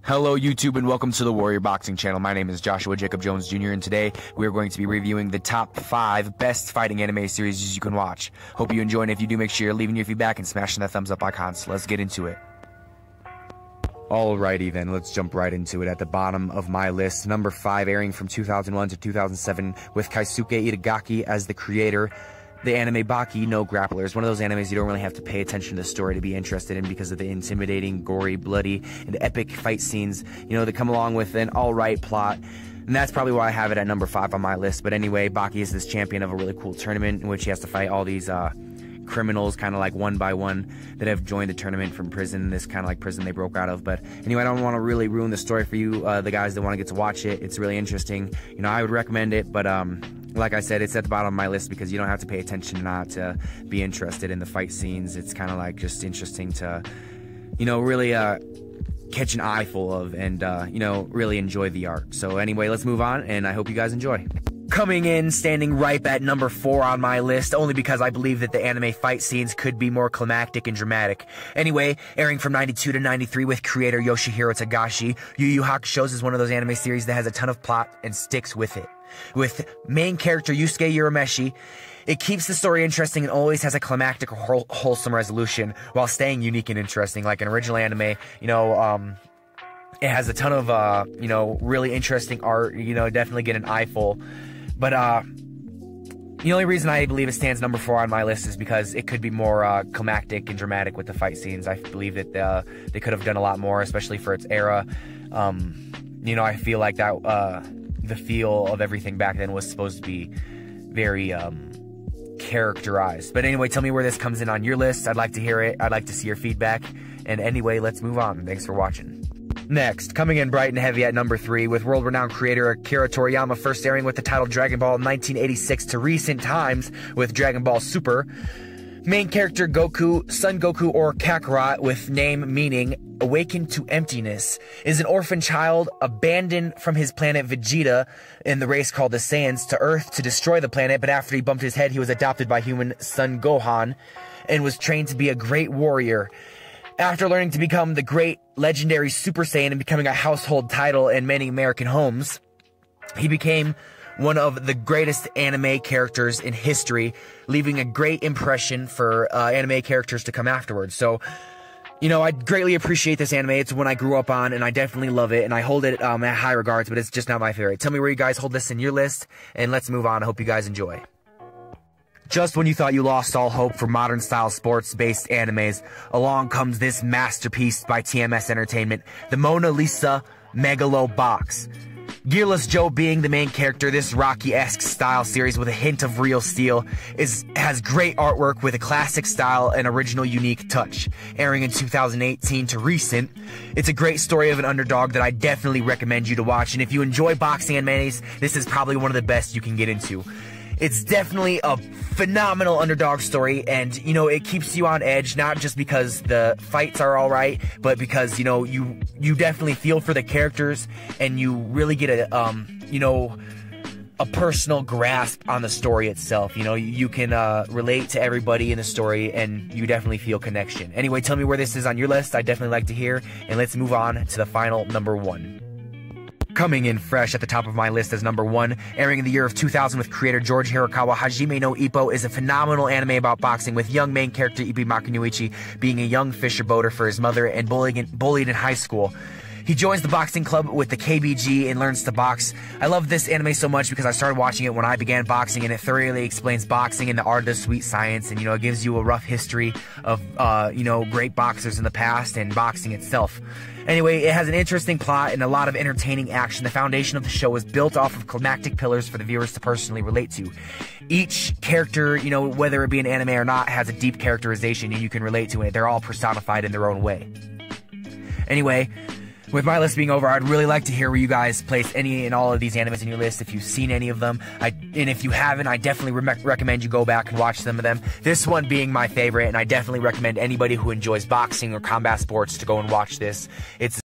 Hello YouTube and welcome to the Warrior Boxing channel. My name is Joshua Jacob Jones Jr. and today we are going to be reviewing the top 5 best fighting anime series you can watch. Hope you enjoy, and if you do, make sure you're leaving your feedback and smashing that thumbs up icon. So let's get into it. Alrighty then, let's jump right into it. At the bottom of my list, number 5, airing from 2001 to 2007 with Keisuke Itagaki as the creator. The anime Bakke no Grappler is one of those animes you don't really have to pay attention to the story to be interested in because of the intimidating, gory, bloody, and epic fight scenes, that come along with an alright plot. And that's probably why I have it at number 5 on my list. But anyway, Bakke is this champion of a really cool tournament in which he has to fight all these criminals, kind of like one by one, that have joined the tournament from prison, this kind of like prison they broke out of. But anyway, I don't want to really ruin the story for you, the guys that want to get to watch it. It's really interesting. I would recommend it, but like I said, it's at the bottom of my list because you don't have to pay attention not to be interested in the fight scenes. It's kind of like just interesting to, really catch an eye full of and, really enjoy the art. So anyway, let's move on, and I hope you guys enjoy. Coming in, standing right at number 4 on my list, only because I believe that the anime fight scenes could be more climactic and dramatic. Anyway, airing from 92 to 93 with creator Yoshihiro Tagashi, Yu Yu Hakusho is one of those anime series that has a ton of plot and sticks with it. With main character Yusuke Urameshi, it keeps the story interesting and always has a climactic or wholesome resolution while staying unique and interesting. Like an original anime, it has a ton of, really interesting art, definitely get an eyeful. But the only reason I believe it stands number 4 on my list is because it could be more climactic and dramatic with the fight scenes. I believe that they could have done a lot more, especially for its era. I feel like that the feel of everything back then was supposed to be very characterized. But anyway, tell me where this comes in on your list. I'd like to hear it. I'd like to see your feedback. And anyway, let's move on. Thanks for watching. Next, coming in bright and heavy at number 3 with world-renowned creator Akira Toriyama, first airing with the title Dragon Ball 1986 to recent times with Dragon Ball Super. Main character Goku, Son Goku or Kakarot, with name meaning awakened to emptiness, is an orphan child abandoned from his planet Vegeta in the race called the Saiyans to Earth to destroy the planet, but after he bumped his head, he was adopted by human son Gohan and was trained to be a great warrior. After learning to become the great legendary Super Saiyan and becoming a household title in many American homes, he became one of the greatest anime characters in history, leaving a great impression for anime characters to come afterwards. So, I greatly appreciate this anime. It's one I grew up on, and I definitely love it, and I hold it at high regards, but it's just not my favorite. Tell me where you guys hold this in your list, and let's move on. I hope you guys enjoy. Just when you thought you lost all hope for modern-style sports-based animes, along comes this masterpiece by TMS Entertainment, the Mona Lisa Megalobox. Gearless Joe being the main character, this Rocky-esque style series with a hint of real steel has great artwork with a classic style and original unique touch. Airing in 2018 to recent, it's a great story of an underdog that I definitely recommend you to watch, and if you enjoy boxing animes, this is probably one of the best you can get into. It's definitely a phenomenal underdog story, and, it keeps you on edge, not just because the fights are alright, but because, you definitely feel for the characters, and you really get a personal grasp on the story itself. You can relate to everybody in the story, and you definitely feel connection. Anyway, tell me where this is on your list. I'd definitely like to hear, and let's move on to the final number 1. Coming in fresh at the top of my list as number 1, airing in the year of 2000 with creator George Hirokawa, Hajime no Ippo is a phenomenal anime about boxing with young main character Ippo Makunuichi being a young fisher boater for his mother and bullied in high school. He joins the boxing club with the KBG and learns to box. I love this anime so much because I started watching it when I began boxing, and it thoroughly explains boxing and the art of the sweet science, and it gives you a rough history of great boxers in the past and boxing itself. Anyway, it has an interesting plot and a lot of entertaining action. The foundation of the show is built off of climactic pillars for the viewers to personally relate to. Each character, whether it be an anime or not, has a deep characterization and you can relate to it. They're all personified in their own way. Anyway, with my list being over, I'd really like to hear where you guys place any and all of these animes in your list, if you've seen any of them. And if you haven't, I definitely recommend you go back and watch some of them. This one being my favorite, and I definitely recommend anybody who enjoys boxing or combat sports to go and watch this. It's